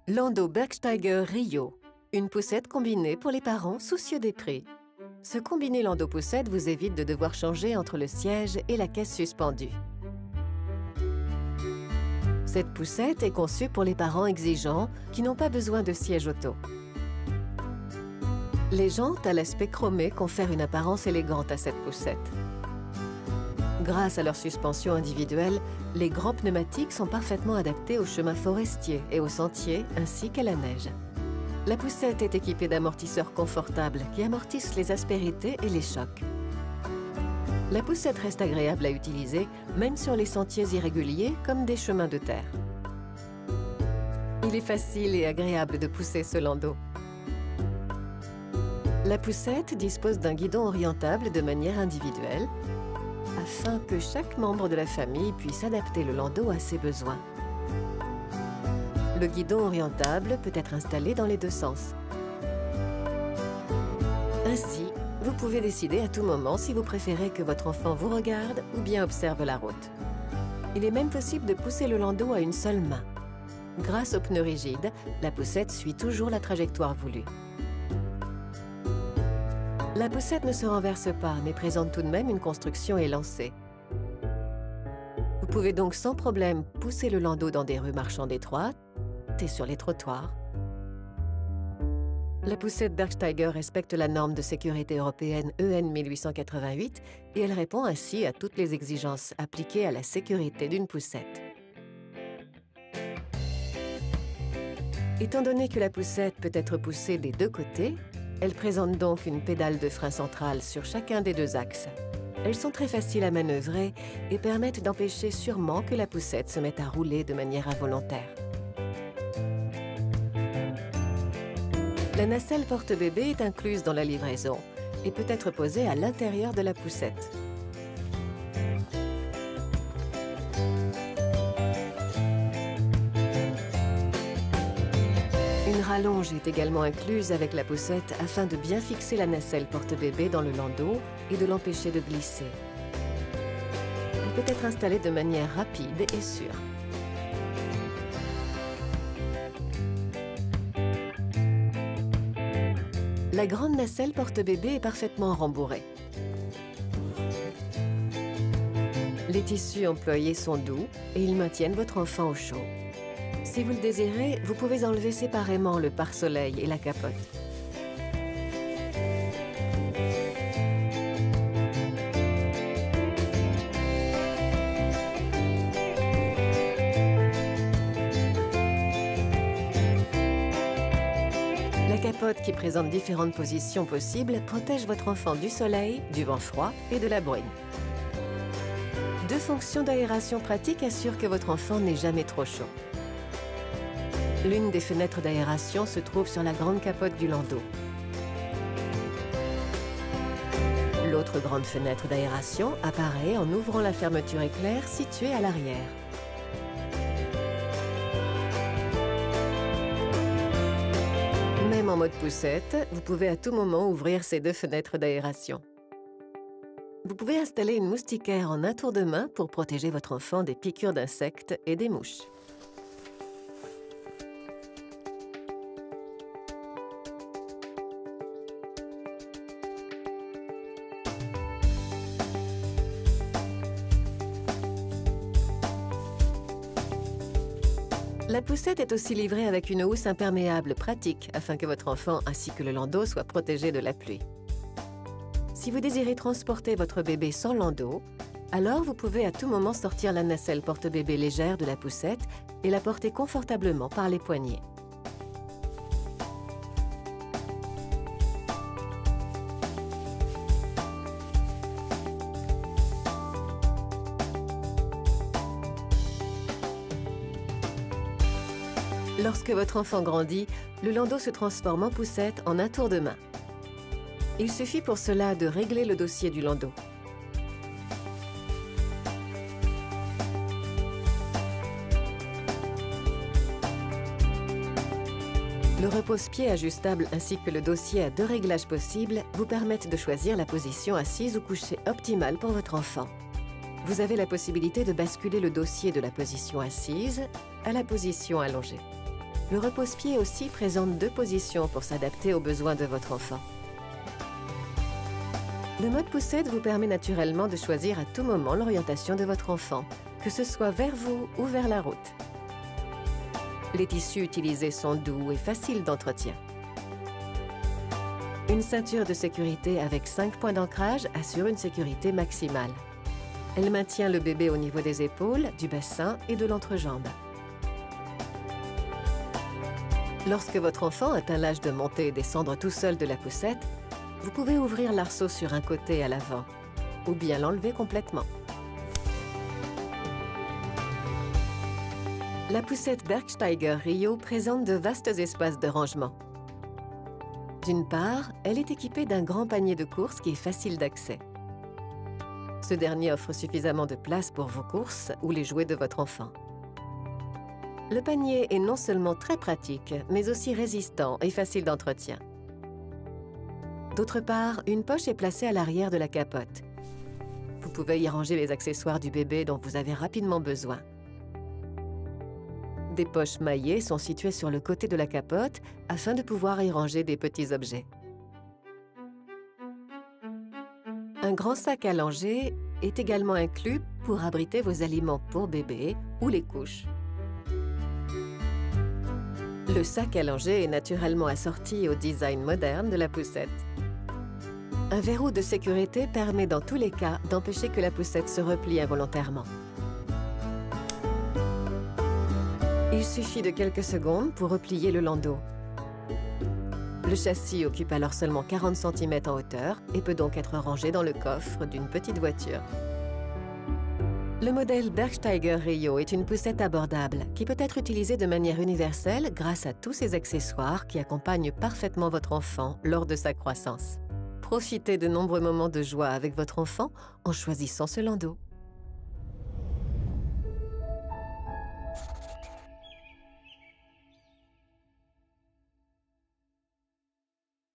Landau Bergsteiger Rio, une poussette combinée pour les parents soucieux des prix. Ce combiné Landau poussette vous évite de devoir changer entre le siège et la caisse suspendue. Cette poussette est conçue pour les parents exigeants qui n'ont pas besoin de siège auto. Les jantes à l'aspect chromé confèrent une apparence élégante à cette poussette. Grâce à leur suspension individuelle, les grands pneumatiques sont parfaitement adaptés aux chemins forestiers et aux sentiers ainsi qu'à la neige. La poussette est équipée d'amortisseurs confortables qui amortissent les aspérités et les chocs. La poussette reste agréable à utiliser, même sur les sentiers irréguliers comme des chemins de terre. Il est facile et agréable de pousser ce landau. La poussette dispose d'un guidon orientable de manière individuelle, afin que chaque membre de la famille puisse adapter le landau à ses besoins. Le guidon orientable peut être installé dans les deux sens. Ainsi, vous pouvez décider à tout moment si vous préférez que votre enfant vous regarde ou bien observe la route. Il est même possible de pousser le landau à une seule main. Grâce aux pneus rigides, la poussette suit toujours la trajectoire voulue. La poussette ne se renverse pas, mais présente tout de même une construction élancée. Vous pouvez donc sans problème pousser le landau dans des rues marchandes étroites et sur les trottoirs. La poussette Bergsteiger respecte la norme de sécurité européenne EN 1888 et elle répond ainsi à toutes les exigences appliquées à la sécurité d'une poussette. Étant donné que la poussette peut être poussée des deux côtés, elle présente donc une pédale de frein centrale sur chacun des deux axes. Elles sont très faciles à manœuvrer et permettent d'empêcher sûrement que la poussette se mette à rouler de manière involontaire. La nacelle porte-bébé est incluse dans la livraison et peut être posée à l'intérieur de la poussette. Une rallonge est également incluse avec la poussette afin de bien fixer la nacelle porte-bébé dans le landau et de l'empêcher de glisser. Elle peut être installée de manière rapide et sûre. La grande nacelle porte-bébé est parfaitement rembourrée. Les tissus employés sont doux et ils maintiennent votre enfant au chaud. Si vous le désirez, vous pouvez enlever séparément le pare-soleil et la capote. La capote, qui présente différentes positions possibles, protège votre enfant du soleil, du vent froid et de la bruine. Deux fonctions d'aération pratiques assurent que votre enfant n'est jamais trop chaud. L'une des fenêtres d'aération se trouve sur la grande capote du landau. L'autre grande fenêtre d'aération apparaît en ouvrant la fermeture éclair située à l'arrière. Même en mode poussette, vous pouvez à tout moment ouvrir ces deux fenêtres d'aération. Vous pouvez installer une moustiquaire en un tour de main pour protéger votre enfant des piqûres d'insectes et des mouches. La poussette est aussi livrée avec une housse imperméable pratique afin que votre enfant ainsi que le landau soient protégés de la pluie. Si vous désirez transporter votre bébé sans landau, alors vous pouvez à tout moment sortir la nacelle porte-bébé légère de la poussette et la porter confortablement par les poignets. Lorsque votre enfant grandit, le landau se transforme en poussette en un tour de main. Il suffit pour cela de régler le dossier du landau. Le repose-pied ajustable ainsi que le dossier à deux réglages possibles vous permettent de choisir la position assise ou couchée optimale pour votre enfant. Vous avez la possibilité de basculer le dossier de la position assise à la position allongée. Le repose-pied aussi présente 2 positions pour s'adapter aux besoins de votre enfant. Le mode poussette vous permet naturellement de choisir à tout moment l'orientation de votre enfant, que ce soit vers vous ou vers la route. Les tissus utilisés sont doux et faciles d'entretien. Une ceinture de sécurité avec 5 points d'ancrage assure une sécurité maximale. Elle maintient le bébé au niveau des épaules, du bassin et de l'entrejambe. Lorsque votre enfant atteint l'âge de monter et descendre tout seul de la poussette, vous pouvez ouvrir l'arceau sur un côté à l'avant ou bien l'enlever complètement. La poussette Bergsteiger Rio présente de vastes espaces de rangement. D'une part, elle est équipée d'un grand panier de courses qui est facile d'accès. Ce dernier offre suffisamment de place pour vos courses ou les jouets de votre enfant. Le panier est non seulement très pratique, mais aussi résistant et facile d'entretien. D'autre part, une poche est placée à l'arrière de la capote. Vous pouvez y ranger les accessoires du bébé dont vous avez rapidement besoin. Des poches maillées sont situées sur le côté de la capote afin de pouvoir y ranger des petits objets. Un grand sac à langer est également inclus pour abriter vos aliments pour bébé ou les couches. Le sac à langer est naturellement assorti au design moderne de la poussette. Un verrou de sécurité permet dans tous les cas d'empêcher que la poussette se replie involontairement. Il suffit de quelques secondes pour replier le landau. Le châssis occupe alors seulement 40 cm en hauteur et peut donc être rangé dans le coffre d'une petite voiture. Le modèle Bergsteiger Rio est une poussette abordable qui peut être utilisée de manière universelle grâce à tous ces accessoires qui accompagnent parfaitement votre enfant lors de sa croissance. Profitez de nombreux moments de joie avec votre enfant en choisissant ce landau.